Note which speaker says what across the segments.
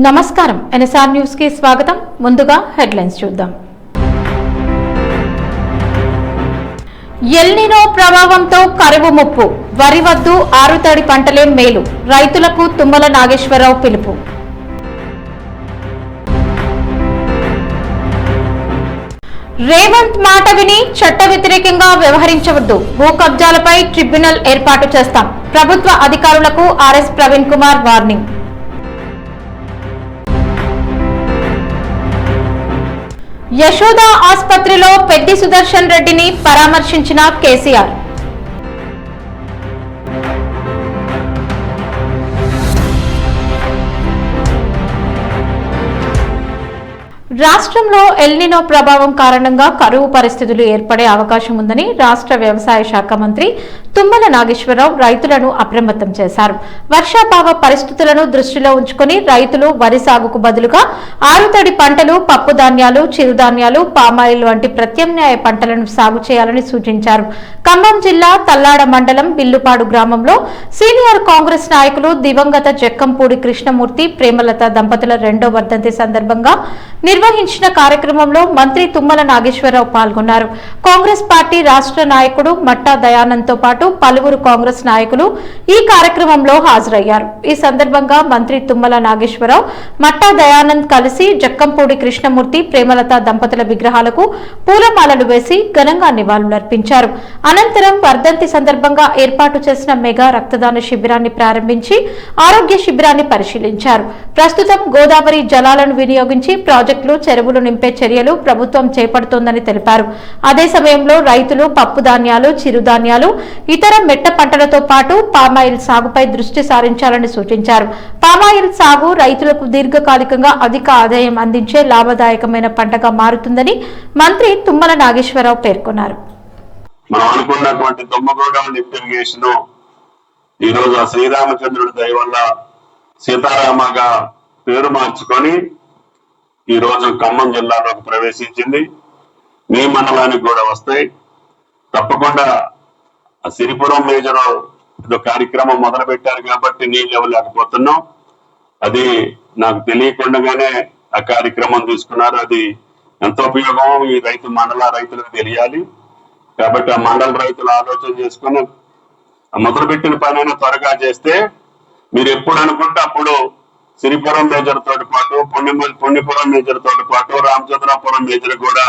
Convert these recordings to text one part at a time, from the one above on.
Speaker 1: నమస్కారం NSR news కి స్వాగతం. ముందుగా హెడ్లైన్స్ చూద్దాం. ఎల్నినో ప్రభావంతో కరువు ముప్పు, వరి వద్దు ఆరుతడి పంటలే మేలు, రైతులకు తుమ్మల నాగేశ్వరరావు పిలుపు. రేవంత్ మాట విని చట్ట వ్యతిరేకంగా వ్యవహరించవద్దు, భూ కబ్జాలపై ట్రిబ్యునల్ ఏర్పాటు చేస్తాం, ప్రభుత్వ అధికారులకు ఆర్ఎస్ ప్రవీణ్ కుమార్ వార్నింగ్. యశోద ఆసుపత్రిలో పెద్ది సుదర్శన్ రెడ్డిని పరామర్శించిన కేసీఆర్. రాష్ట్రంలో ఎల్నినో ప్రభావం కారణంగా కరువు పరిస్థితులు ఏర్పడే అవకాశం ఉందని రాష్ట్ర వ్యవసాయ శాఖ మంత్రి తుమ్మల నాగేశ్వరరావు రైతులను అప్రమత్తం చేశారు. వర్షాభావ పరిస్థితులను దృష్టిలో ఉంచుకుని రైతులు వరి సాగుకు బదులుగా ఆరుతడి పంటలు, పప్పు ధాన్యాలు, చిరుధాన్యాలు, పామాయిల్ వంటి ప్రత్యామ్నాయ పంటలను సాగు చేయాలని సూచించారు. ఖమ్మం జిల్లా తల్లాడ మండలం బిల్లుపాడు గ్రామంలో సీనియర్ కాంగ్రెస్ నాయకులు దివంగత జక్కంపూడి కృష్ణమూర్తి, ప్రేమలత దంపతుల 2వ వర్ధంతి సందర్భంగా నిర్వహించిన కార్యక్రమంలో మంత్రి తుమ్మల నాగేశ్వరరావు పాల్గొన్నారు. కాంగ్రెస్ పార్టీ రాష్ట్ర నాయకుడు మట్టా దయానంద్ తో పాటు పలువురు కాంగ్రెస్ నాయకులు ఈ కార్యక్రమంలో హాజరయ్యారు. ఈ సందర్భంగా మంత్రి తుమ్మల నాగేశ్వరరావు, మట్టా దయానంద్ కలిసి జక్కంపూడి కృష్ణమూర్తి, ప్రేమలత దంపతుల విగ్రహాలకు పూలమాలలు వేసి ఘనంగా నివాళులర్పించారు. అనంతరం వర్ధంతి సందర్భంగా ఏర్పాటు చేసిన మెగా రక్తదాన శిబిరాన్ని ప్రారంభించి ఆరోగ్య శిబిరాన్ని పరిశీలించారు. ప్రస్తుతం గోదావరి జలాలను వినియోగించి ప్రాజెక్టులు, చెరువులు నింపే చర్యలు ప్రభుత్వం చేపడుతోందని తెలిపారు. అదే సమయంలో రైతులు పప్పు ధాన్యాలు, చిరుధాన్యాలు, ఇతర మెట్ట పంటలతో పాటు పామాయిల్ సాగుపై దృష్టి సారించాలని సూచించారు. పామాయిల్ సాగు రైతులకు దీర్ఘకాలికంగా అధిక ఆదాయం అందించే లాభదాయకమైన పంటగా మారుతుందని మంత్రి తుమ్మల నాగేశ్వరరావు పేర్కొన్నారు.
Speaker 2: మనం అనుకున్నటువంటి దుమ్మగూడెం లిఫ్ట్ ఇరిగేషన్ ఈ రోజు ఆ శ్రీరామచంద్రుడి దయ వల్ల సీతారామగా పేరు మార్చుకొని ఈ రోజు ఖమ్మం జిల్లాలోకి ప్రవేశించింది. మీ మండలానికి కూడా వస్తాయి. తప్పకుండా సిరిపురం మేజర్ కార్యక్రమం మొదలు పెట్టారు కాబట్టి నీళ్ళు ఇవ్వలేకపోతున్నాం. అది నాకు తెలియకుండానే ఆ కార్యక్రమం తీసుకున్నారు. అది ఎంత ఉపయోగం ఈ మండల రైతులకు తెలియాలి. కాబట్టి ఆ మండల రైతులు ఆలోచన చేసుకుని మొదలుపెట్టిన పనైనా త్వరగా చేస్తే మీరు ఎప్పుడు అనుకుంటే అప్పుడు సిరిపురం మేజర్ తోటి పాటు పుణ్యపురం మేజర్ తోటి పాటు రామచంద్రాపురం మేజర్ కూడా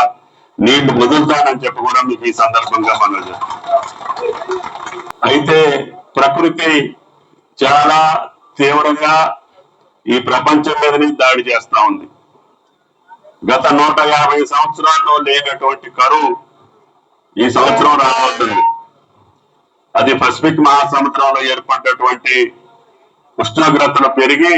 Speaker 2: నీళ్లు వదులుతానని చెప్పి కూడా మీకు ఈ సందర్భంగా మనం అయితే ప్రకృతి చాలా తీవ్రంగా ఈ ప్రపంచం మీదనే దాడి చేస్తా ఉంది. గత 150 సంవత్సరాల్లో లేనటువంటి కరువు ఈ సంవత్సరం రాబోతుంది. అది పసిఫిక్ మహాసముద్రంలో ఏర్పడినటువంటి ఉష్ణోగ్రతలు పెరిగి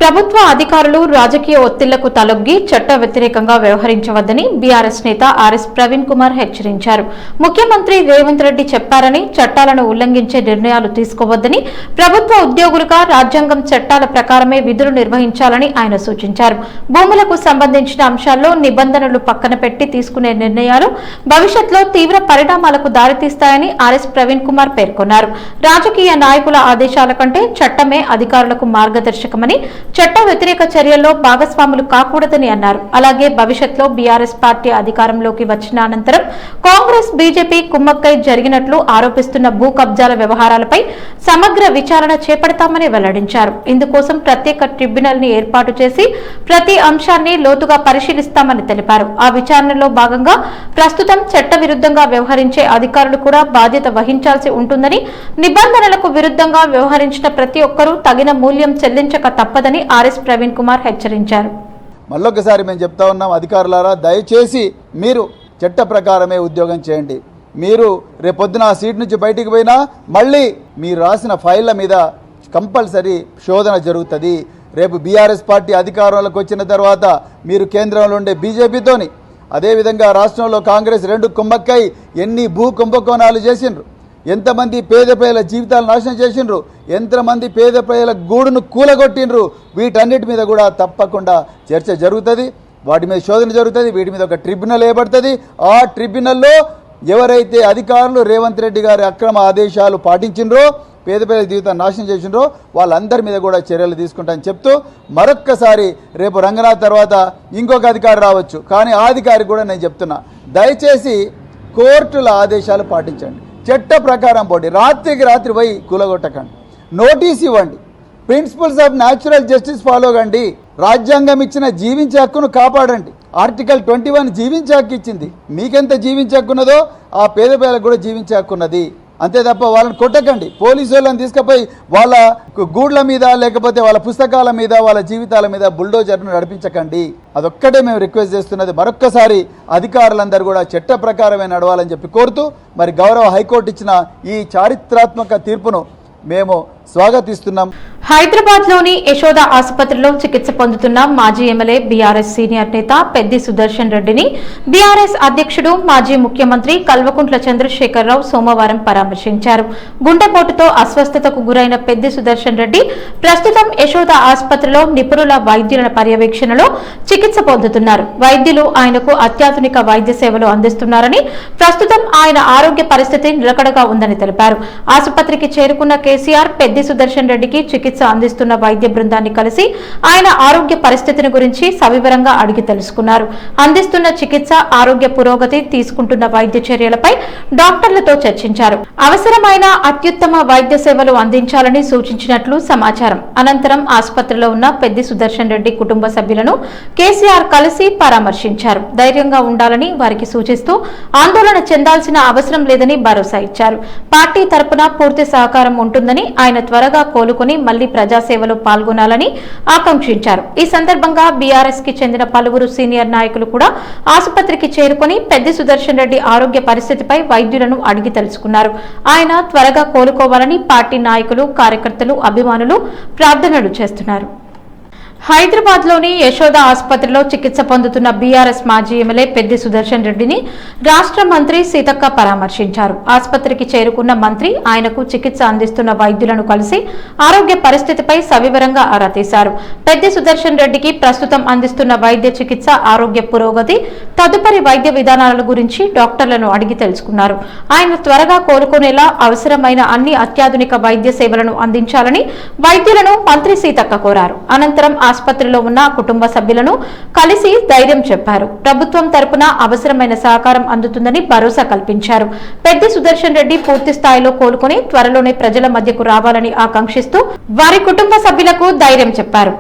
Speaker 1: ప్రభుత్వ అధికారులు రాజకీయ ఒత్తిళ్లకు తలొగ్గి చట్ట వ్యతిరేకంగా వ్యవహరించవద్దని బీఆర్ఎస్ నేత ఆర్ఎస్ ప్రవీణ్ కుమార్ హెచ్చరించారు. ముఖ్యమంత్రి రేవంత్ రెడ్డి చెప్పారని చట్టాలను ఉల్లంఘించే నిర్ణయాలు తీసుకోవద్దని, ప్రభుత్వ ఉద్యోగులుగా రాజ్యాంగం చట్టాల ప్రకారమే విధులు నిర్వహించాలని ఆయన సూచించారు. భూములకు సంబంధించిన అంశాల్లో నిబంధనలు పక్కన పెట్టి తీసుకునే నిర్ణయాలు భవిష్యత్తులో తీవ్ర పరిణామాలకు దారితీస్తాయని ఆర్ఎస్ ప్రవీణ్ కుమార్ పేర్కొన్నారు. రాజకీయ నాయకుల ఆదేశాల కంటే చట్టమే అధికారులకు మార్గదర్శకమని, చట్ట వ్యతిరేక చర్యల్లో భాగస్వాములు కాకూడదని అన్నారు. అలాగే భవిష్యత్తులో బీఆర్ఎస్ పార్టీ అధికారంలోకి వచ్చిన అనంతరం కాంగ్రెస్, బీజేపీ కుమ్మక్కై జరిగినట్లు ఆరోపిస్తున్న భూ కబ్జాల వ్యవహారాలపై సమగ్ర విచారణ చేపడతామని వెల్లడించారు. ఇందుకోసం ప్రత్యేక ట్రిబ్యునల్ ని ఏర్పాటు చేసి ప్రతి అంశాన్ని లోతుగా పరిశీలిస్తామని తెలిపారు. ఆ విచారణలో భాగంగా ప్రస్తుతం చట్ట విరుద్ధంగా వ్యవహరించే అధికారులు కూడా బాధ్యత వహించాల్సి ఉంటుందని, నిబంధనలకు విరుద్ధంగా వ్యవహరించిన ప్రతి ఒక్కరూ తగిన మూల్యం చెల్లించక తప్పదని ఆర్ఎస్ ప్రవీణ్ కుమార్ హెచ్చరించారు.
Speaker 3: మళ్ళొకసారి మేము చెప్తా ఉన్నాం, అధికారులారా దయచేసి మీరు చట్ట ప్రకారమే ఉద్యోగం చేయండి. మీరు రేపొద్దున ఆ సీట్ నుంచి బయటికి పోయినా మళ్ళీ మీరు రాసిన ఫైళ్ల మీద కంపల్సరీ శోధన జరుగుతుంది. రేపు బీఆర్ఎస్ పార్టీ అధికారంలోకి వచ్చిన తర్వాత మీరు కేంద్రంలో ఉండే బీజేపీతోని, అదేవిధంగా రాష్ట్రంలో కాంగ్రెస్ 2 కుమ్మక్కై ఎన్ని భూ కుంభకోణాలు చేసిండ్రు, ఎంతమంది పేద ప్రజల జీవితాలు నాశనం చేసిండ్రు, ఎంతమంది పేద ప్రజల గూడును కూలగొట్టిండ్రు. వీటన్నిటి మీద కూడా తప్పకుండా చర్చ జరుగుతుంది. వాటి మీద శోధన జరుగుతుంది. వీటి మీద ఒక ట్రిబ్యునల్ ఏర్పడుతుంది. ఆ ట్రిబ్యునల్లో ఎవరైతే అధికారులు రేవంత్ రెడ్డి గారి అక్రమ ఆదేశాలు పాటించిండ్రో, పేద జీవితాన్ని నాశనం చేసిండ్రో వాళ్ళందరి మీద కూడా చర్యలు తీసుకుంటామని చెప్తూ మరొక్కసారి రేపు రంగనాథ్ తర్వాత ఇంకొక అధికారి రావచ్చు, కానీ ఆ అధికారికి కూడా నేను చెప్తున్నా, దయచేసి కోర్టుల ఆదేశాలు పాటించండి, చట్ట ప్రకారం పోండి, రాత్రికి రాత్రి పోయి కూలగొట్టకండి, నోటీస్ ఇవ్వండి, principles of natural justice follow కండి, రాజ్యాంగం ఇచ్చిన జీవించే హక్కును కాపాడండి. ఆర్టికల్ 21 జీవించే హక్కు ఇచ్చింది, మీకెంత జీవించే హక్కున్నదో ఆ పేద పేదలకు కూడా జీవించే హక్కున్నది. అంతే తప్ప వాళ్ళని కొట్టకండి. పోలీసు వాళ్ళని తీసుకుపోయి వాళ్ళ గూడ్ల మీద లేకపోతే వాళ్ళ పుస్తకాల మీద వాళ్ళ జీవితాల మీద బుల్డోజర్ను నడిపించకండి. అదొక్కటే మేము రిక్వెస్ట్ చేస్తున్నది. మరొక్కసారి అధికారులందరూ కూడా చట్ట ప్రకారమే నడవాలని చెప్పి కోరుతూ, మరి గౌరవ హైకోర్టు ఇచ్చిన ఈ చారిత్రాత్మక తీర్పును మేము స్వాగతిస్తున్నాం.
Speaker 1: హైదరాబాద్ లోని యశోద ఆసుపత్రిలో చికిత్స పొందుతున్న మాజీ ఎమ్మెల్యే బీఆర్ఎస్ సీనియర్ నేత పెద్ది సుదర్శన్ రెడ్డిని బీఆర్ఎస్ అధ్యక్షుడు మాజీ ముఖ్యమంత్రి కల్వకుంట్ల చంద్రశేఖరరావు సోమవారం పరామర్శించారు. గుండెపోటుతో అస్వస్థతకు గురైన పెద్ది సుదర్శన్ రెడ్డి ప్రస్తుతం యశోద ఆసుపత్రిలో నిపుణుల వైద్యుల పర్యవేక్షణలో చికిత్స పొందుతున్నారు. వైద్యులు ఆయనకు అత్యాధునిక వైద్య సేవలు అందిస్తున్నారని, ప్రస్తుతం ఆయన ఆరోగ్య పరిస్థితి నిలకడగా ఉందని తెలిపారు. ఆసుపత్రికి చేరుకున్న కేసీఆర్ పెద్ది సుదర్శన్ రెడ్డికి చికిత్స అందిస్తున్న వైద్య బృందాన్ని కలిసి ఆయన ఆరోగ్య పరిస్థితిని గురించి సవివరంగా అడిగి తెలుసుకున్నారు. అందిస్తున్న చికిత్స, ఆరోగ్య పురోగతి, తీసుకుంటున్న వైద్య చర్యలపై డాక్టర్లతో చర్చించారు. అవసరమైన అత్యుత్తమ వైద్య సేవలు అందించాలని సూచించినట్లు సమాచారం. అనంతరం ఆసుపత్రిలో ఉన్న పెద్ది సుదర్శన్ రెడ్డి కుటుంబ సభ్యులను కేసీఆర్ కలిసి పరామర్శించారు. ధైర్యంగా ఉండాలని వారికి సూచిస్తూ ఆందోళన చెందాల్సిన అవసరం లేదని భరోసా ఇచ్చారు. పార్టీ తరపున పూర్తి సహకారం ఉంటుందని, ఆయన త్వరగా కోలుకుని మళ్లీ ప్రజాసేవలో పాల్గొనాలని ఆకాంక్షించారు. ఈ సందర్భంగా బీఆర్ఎస్ కి చెందిన పలువురు సీనియర్ నాయకులు కూడా ఆసుపత్రికి చేరుకుని పెద్ది సుదర్శన్ రెడ్డి ఆరోగ్య పరిస్థితిపై వైద్యులను అడిగి తెలుసుకున్నారు. ఆయన త్వరగా కోలుకోవాలని పార్టీ నాయకులు, కార్యకర్తలు, అభిమానులు ప్రార్థనలు చేస్తున్నారు. హైదరాబాద్ లోని యశోద ఆసుపత్రిలో చికిత్స పొందుతున్న బీఆర్ఎస్ మాజీ ఎమ్మెల్యే పెద్ది సుదర్శన్ రెడ్డిని రాష్ట్ర మంత్రి సీతక్క పరామర్శించారు. ఆసుపత్రికి చేరుకున్న మంత్రి ఆయనకు చికిత్స అందిస్తున్న వైద్యులను కలిసి ఆరోగ్య పరిస్థితిపై సవివరంగా ఆరా తీశారు. పెద్ది సుదర్శన్ రెడ్డికి ప్రస్తుతం అందిస్తున్న వైద్య చికిత్స, ఆరోగ్య పురోగతి, తదుపరి వైద్య విధానాల గురించి డాక్టర్లను అడిగి తెలుసుకున్నారు. ఆయన త్వరగా కోలుకునేలా అవసరమైన అన్ని అత్యాధునిక వైద్య సేవలను అందించాలని వైద్యులను మంత్రి సీతక్క కోరారు. అనంతరం ఆసుపత్రిలో ఉన్న కుటుంబ సభ్యులను కలిసి ధైర్యం చెప్పారు. ప్రభుత్వం తరపున అవసరమైన సహకారం అందుతుందని భరోసా కల్పించారు. పెద్ది సుదర్శన్ రెడ్డి పూర్తి స్థాయిలో కోలుకుని త్వరలోనే ప్రజల మధ్యకు రావాలని ఆకాంక్షిస్తూ వారి కుటుంబ సభ్యులకు ధైర్యం చెప్పారు.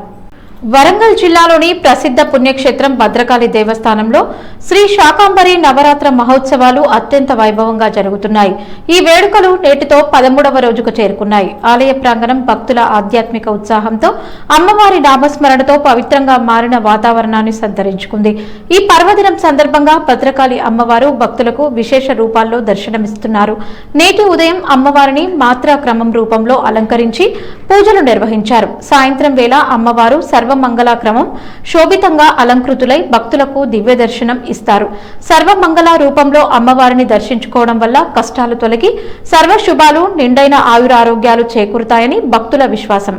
Speaker 1: వరంగల్ జిల్లాలోని ప్రసిద్ధ పుణ్యక్షేత్రం భద్రకాళి దేవస్థానంలో శ్రీ శాకాంబరి నవరాత్ర మహోత్సవాలు అత్యంత వైభవంగా జరుగుతున్నాయి. ఈ వేడుకలు నేటితో 13వ రోజుకు చేరుకున్నాయి. ఆలయ ప్రాంగణం భక్తుల ఆధ్యాత్మిక ఉత్సాహంతో, అమ్మవారి నామస్మరణతో పవిత్రంగా మారిన వాతావరణాన్ని సంతరించుకుంది. ఈ పర్వదినం సందర్భంగా భద్రకాళి అమ్మవారు భక్తులకు విశేష రూపాల్లో దర్శనమిస్తున్నారు. నేటి ఉదయం అమ్మవారిని మాత్రా క్రమం రూపంలో అలంకరించి పూజలు నిర్వహించారు. సాయంత్రం వేళ అమ్మవారు సర్వమంగళాక్రమం శోభితంగా అలంకృతులై భక్తులకు దివ్య దర్శనం ఇస్తారు. సర్వమంగళ రూపంలో అమ్మవారిని దర్శించుకోవడం వల్ల కష్టాలు తొలగి సర్వశుభాలు, నిండైన ఆయురారోగ్యాలు చేకూరుతాయని భక్తుల విశ్వాసం.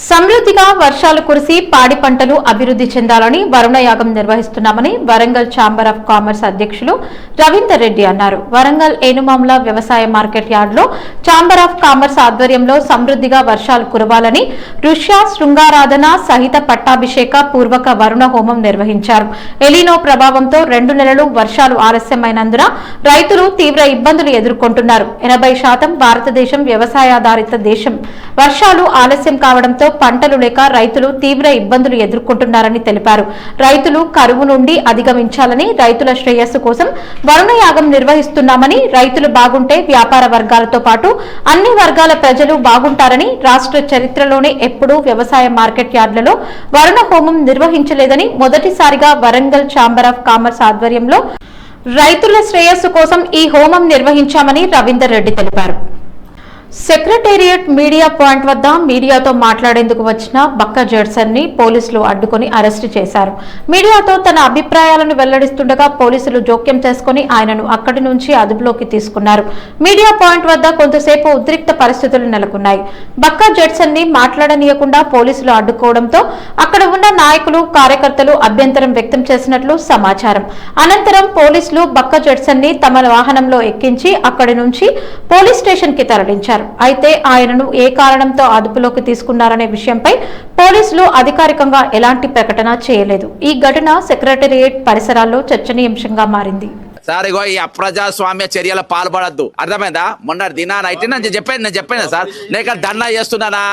Speaker 1: సమృద్ధిగా వర్షాలు కురిసి పాడి పంటలు అభివృద్ధి చెందాలని వరుణయాగం నిర్వహిస్తున్నామని వరంగల్ ఛాంబర్ ఆఫ్ కామర్స్ అధ్యక్షులు రవీందర్ రెడ్డి అన్నారు. వరంగల్ ఏనుమాముల వ్యవసాయ మార్కెట్ యార్డులో ఛాంబర్ ఆఫ్ కామర్స్ ఆధ్వర్యంలో సమృద్ధిగా వర్షాలు కురవాలని ఋష్య శృంగారాధన సహిత పట్టాభిషేక పూర్వక వరుణ హోమం నిర్వహించారు. ఎలినో ప్రభావంతో 2 నెలలు వర్షాలు ఆలస్యమైనందున రైతులు తీవ్ర ఇబ్బందులు ఎదుర్కొంటున్నారు. 80% భారతదేశం వ్యవసాయాధారిత దేశం. వర్షాలు ఆలస్యం కావడంతో పంటలు లేక రైతులు తీవ్ర ఇబ్బందులు ఎదుర్కొంటున్నారని తెలిపారు. రైతులు కరువు నుండి అధిగమించాలని, రైతుల శ్రేయస్సు కోసం వరుణయాగం నిర్వహిస్తున్నామని, రైతులు బాగుంటే వ్యాపార వర్గాలతో పాటు అన్ని వర్గాల ప్రజలు బాగుంటారని, రాష్ట్ర చరిత్రలోనే ఎప్పుడూ వ్యవసాయ మార్కెట్ యార్డులలో వరుణ హోమం నిర్వహించలేదని, మొదటిసారిగా వరంగల్ ఛాంబర్ ఆఫ్ కామర్స్ ఆధ్వర్యంలో రైతుల శ్రేయస్సు కోసం ఈ హోమం నిర్వహించామని రవీందర్ రెడ్డి తెలిపారు. సెక్రటేరియట్ మీడియా పాయింట్ వద్ద మీడియాతో మాట్లాడేందుకు వచ్చిన బక్క జడ్సన్ ని పోలీసులు అడ్డుకొని అరెస్టు చేశారు. మీడియాతో తన అభిప్రాయాలను వెల్లడిస్తుండగా పోలీసులు జోక్యం చేసుకుని ఆయనను అక్కడి నుంచి అదుపులోకి తీసుకున్నారు. మీడియా పాయింట్ వద్ద కొంతసేపు ఉద్రిక్త పరిస్థితులు నెలకొన్నాయి. బక్క జడ్సన్ ని మాట్లాడనీయకుండా పోలీసులు అడ్డుకోవడంతో అక్కడ ఉన్న నాయకులు, కార్యకర్తలు అభ్యంతరం వ్యక్తం చేసినట్లు సమాచారం. అనంతరం పోలీసులు బక్క జడ్సన్ ని తమ వాహనంలో ఎక్కించి అక్కడి నుంచి పోలీస్ స్టేషన్ కి తరలించారు. అయితే ఆయనను ఏ కారణంతో అదుపులోకి తీసుకున్నారనే విషయంపై పోలీసులు అధికారికంగా ఎలాంటి ప్రకటన చేయలేదు. ఈ ఘటన సెక్రటేరియట్ పరిసరాల్లో చర్చనీయాంశంగా మారింది.
Speaker 4: సార్ ఇగో ఈ అప్రజాస్వామ్య చర్యలు పాల్పడద్దు, అర్థమైందా? మొన్న దినాన అయితే నేను చెప్పాను సార్, నేను ధర్నా చేస్తున్నానా?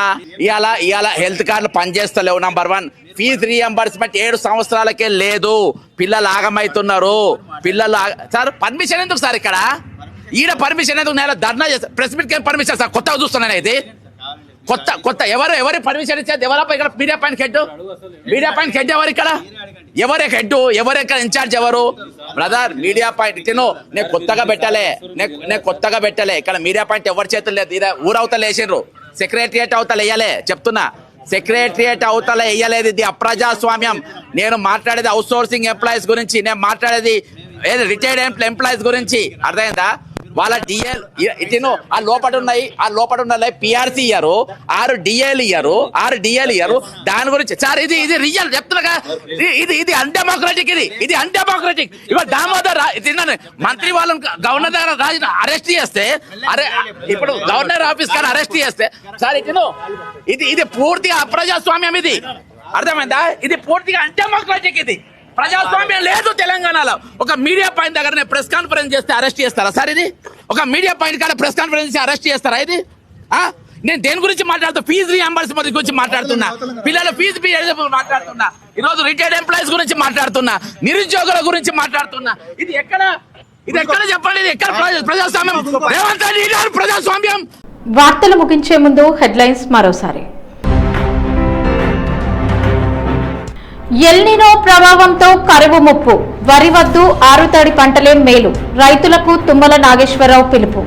Speaker 4: ఇవాళ హెల్త్ కార్డులు పనిచేస్తలేవు. నంబర్ 1 ఫీజు రీఎంబర్స్మెంట్ 7 సంవత్సరాలకే లేదు. పిల్లలు ఆగమవుతున్నారు. సార్ పర్మిషన్ ఎందుకు సార్? ఇక్కడ ఈడ పర్మిషన్ ఎందుకు? నేను ధర్నా చేస్తాను. ప్రెస్ మీట్ కి పర్మిషన్ సార్ కొత్తగా చూస్తున్నాను. ఇది కొత్త ఎవరు పర్మిషన్ ఇచ్చేది? ఎవరప్ప ఇక్కడ మీడియా పాయింట్ హెడ్ ఎవరు? ఇక్కడ ఎవరే హెడ్? ఎవరు ఇక్కడ ఇన్ఛార్జ్? ఎవరు? బ్రదర్ మీడియా పాయింట్ నేను కొత్తగా పెట్టలే. ఇక్కడ మీడియా పాయింట్ ఎవరి చేతులు లేదు. ఇది ఊరవతల వేసిండ్రు. సెక్రటరియట్ అవతల వేయలే. చెప్తున్నా, సెక్రటరియట్ అవతల వేయలేదు. ఇది అప్రజాస్వామ్యం. నేను మాట్లాడేది అవుట్ సోర్సింగ్ ఎంప్లాయీస్ గురించి, నేను మాట్లాడేది రిటైర్డ్ ఎంప్లాయీస్ గురించి. అర్థమైందా? వాళ్ళ డిఎల్ ఆ లోపల ఉన్నాయి పిఆర్సీ ఇయ్యారు, 6 డిఏలు ఇయ్యారు. దాని గురించి సార్ ఇది రియల్ చెప్తున్నా. ఇది అన్డెమోక్రటిక్. ఇది అన్డెమోక్రటిక్. ఇవాళ దామోదర్ మంత్రి వాళ్ళని గవర్నర్ దగ్గర అరెస్ట్ చేస్తే, ఇప్పుడు గవర్నర్ ఆఫీస్ కానీ అరెస్ట్ చేస్తే సార్ ఇది పూర్తిగా అప్రజాస్వామ్యం. ఇది అర్థమైందా? ఇది పూర్తిగా అన్డెమోక్రటిక్. ఇది ప్రజాస్వామ్యం లేదు తెలంగాణలో. ఒక మీడియా పాయింట్ దగ్గర ప్రెస్ కాన్ఫరెన్స్ చేస్తే అరెస్ట్ చేస్తారా సార్? ఇది ఒక మీడియా పాయింట్ కాడ ప్రెస్ కాన్ఫరెన్స్ చేసి అరెస్ట్ చేస్తారా? ఇది నేను దేని గురించి మాట్లాడుతూ? ఫీజు రీఎంబర్స్మెంట్ గురించి మాట్లాడుతున్నా, పిల్లల ఫీజు మాట్లాడుతున్నా, ఈరోజు రిటైర్డ్ ఎంప్లాయీస్ గురించి మాట్లాడుతున్నా, నిరుద్యోగుల గురించి మాట్లాడుతున్నా. ఇది ఎక్కడ చెప్పండి? ఇది ఎక్కడ ప్రజాస్వామ్యం? రేవంత్ రెడ్డి గారు ప్రజాస్వామ్యం.
Speaker 1: వార్తలు ముగించే ముందు హెడ్లైన్స్ మరోసారి. ఎల్నినో ప్రభావంతో కరువు ముప్పు, వరి వద్దు, ఆరుతడి పంటలే మేలు, రైతులకు తుమ్మల నాగేశ్వరరావు పిలుపు.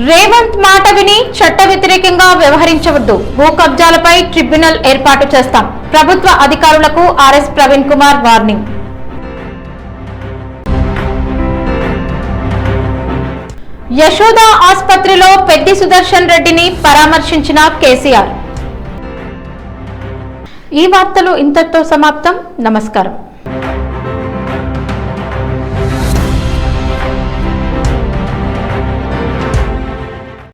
Speaker 1: రేవంత్ మాట విని చట్ట వ్యతిరేకంగా వ్యవహరించవద్దు, భూ కబ్జాలపై ట్రిబ్యునల్ ఏర్పాటు చేస్తాం, ప్రభుత్వ అధికారులకు ఆర్ఎస్ ప్రవీణ్ కుమార్ వార్నింగ్. యశోద ఆసుపత్రిలో పెద్ది సుదర్శన్ రెడ్డిని పరామర్శించిన కేసీఆర్. ఈ వార్తలు ఇంతటితో సమాప్తం. నమస్కారం.